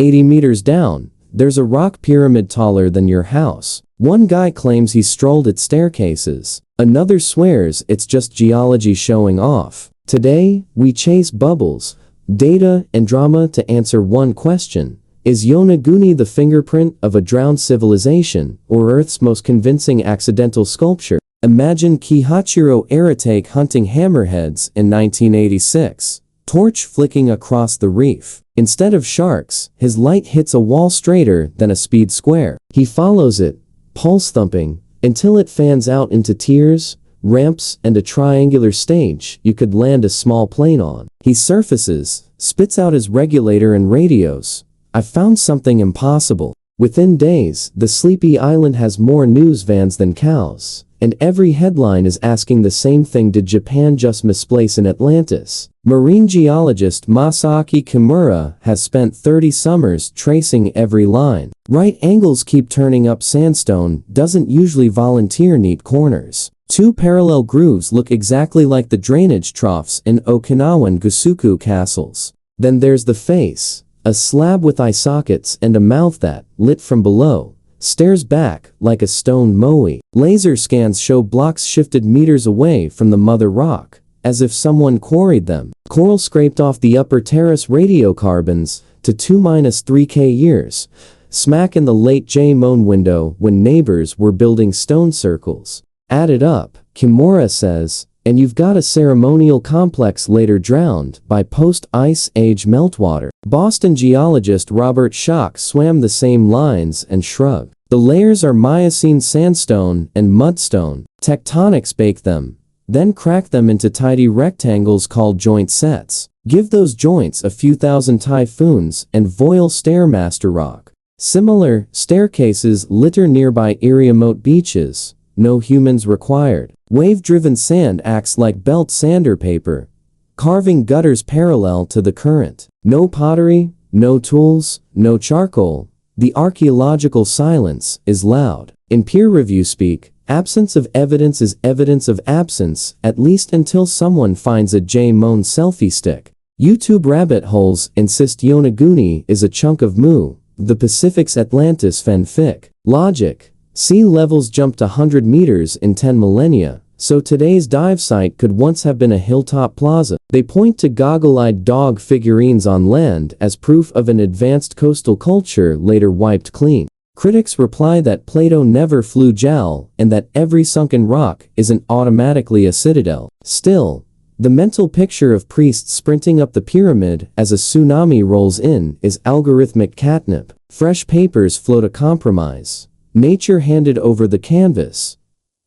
80 meters down, there's a rock pyramid taller than your house. One guy claims he strolled its staircases. Another swears it's just geology showing off. Today, we chase bubbles, data, and drama to answer one question. Is Yonaguni the fingerprint of a drowned civilization, or Earth's most convincing accidental sculpture? Imagine Kihachiro Aratake hunting hammerheads in 1986. Torch flicking across the reef. Instead of sharks, his light hits a wall straighter than a speed square. He follows it, pulse thumping, until it fans out into tiers, ramps, and a triangular stage you could land a small plane on. He surfaces, spits out his regulator and radios. "I found something impossible." Within days, the sleepy island has more news vans than cows, and every headline is asking the same thing: did Japan just misplace an Atlantis? Marine geologist Masaaki Kimura has spent 30 summers tracing every line. Right angles keep turning up. Sandstone doesn't usually volunteer neat corners. Two parallel grooves look exactly like the drainage troughs in Okinawan Gusuku castles. Then there's the face, a slab with eye sockets and a mouth that, lit from below, stares back like a stone moai. Laser scans show blocks shifted meters away from the mother rock, as if someone quarried them. Coral scraped off the upper terrace. Radiocarbons to 2-3K years, smack in the late J-Moan window when neighbors were building stone circles. Added up, Kimura says, and you've got a ceremonial complex later drowned by post-ice age meltwater. Boston geologist Robert Schoch swam the same lines and shrugged. The layers are Miocene sandstone and mudstone. Tectonics bake them, then crack them into tidy rectangles called joint sets. Give those joints a few thousand typhoons and voil stairmaster rock. Similar staircases litter nearby Iriomote beaches. No humans required. Wave-driven sand acts like belt sander paper, carving gutters parallel to the current. No pottery, no tools, no charcoal. The archaeological silence is loud. In peer review speak, absence of evidence is evidence of absence, at least until someone finds a J-Moan selfie stick. YouTube rabbit holes insist Yonaguni is a chunk of Mu, the Pacific's Atlantis fanfic. Logic. Sea levels jumped 100 meters in 10 millennia, so today's dive site could once have been a hilltop plaza. They point to goggle-eyed dog figurines on land as proof of an advanced coastal culture later wiped clean. Critics reply that Plato never flew JAL and that every sunken rock isn't automatically a citadel. Still, the mental picture of priests sprinting up the pyramid as a tsunami rolls in is algorithmic catnip. Fresh papers float a compromise. Nature handed over the canvas.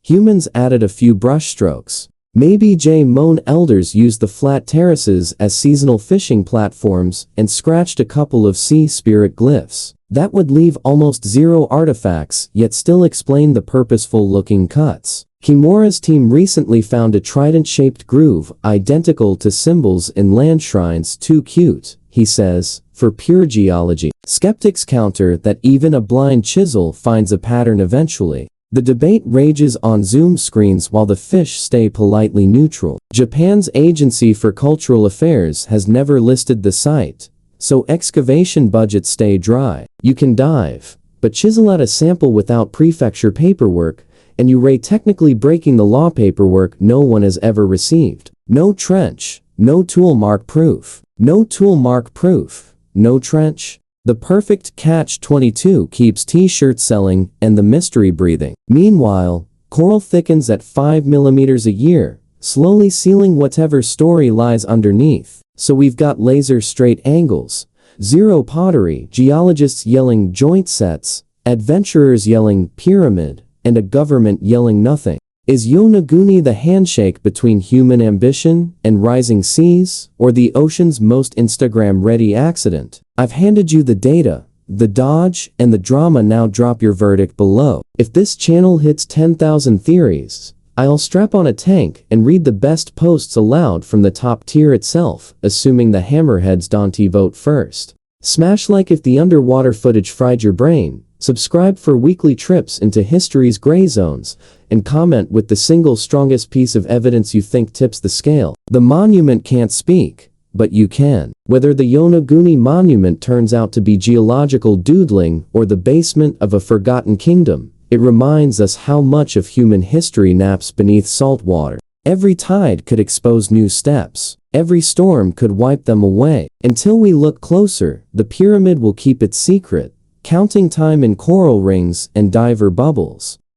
Humans added a few brushstrokes. Maybe J-Moan elders used the flat terraces as seasonal fishing platforms and scratched a couple of sea spirit glyphs. That would leave almost zero artifacts, yet still explain the purposeful-looking cuts. Kimura's team recently found a trident-shaped groove identical to symbols in land shrines. Too cute, he says, for pure geology. Skeptics counter that even a blind chisel finds a pattern eventually. The debate rages on Zoom screens while the fish stay politely neutral. Japan's Agency for Cultural Affairs has never listed the site, so excavation budgets stay dry. You can dive, but chisel out a sample without prefecture paperwork, and you ray technically breaking the law. Paperwork no one has ever received. No trench, no tool mark proof. No tool mark proof, no trench. The perfect catch-22 keeps t-shirts selling and the mystery breathing. Meanwhile, coral thickens at 5 millimeters a year, slowly sealing whatever story lies underneath. So we've got laser straight angles, zero pottery, geologists yelling joint sets, adventurers yelling pyramid, and a government yelling nothing. Is Yonaguni the handshake between human ambition and rising seas, or the ocean's most Instagram-ready accident? I've handed you the data, the dodge, and the drama. Now drop your verdict below. If this channel hits 10,000 theories, I'll strap on a tank and read the best posts aloud from the top tier itself, assuming the hammerheads Dante vote first. Smash like if the underwater footage fried your brain. Subscribe for weekly trips into history's gray zones, and comment with the single strongest piece of evidence you think tips the scale. The monument can't speak, but you can. Whether the Yonaguni Monument turns out to be geological doodling or the basement of a forgotten kingdom, it reminds us how much of human history naps beneath salt water. Every tide could expose new steps. Every storm could wipe them away. Until we look closer, the pyramid will keep its secret, counting time in coral rings and diver bubbles.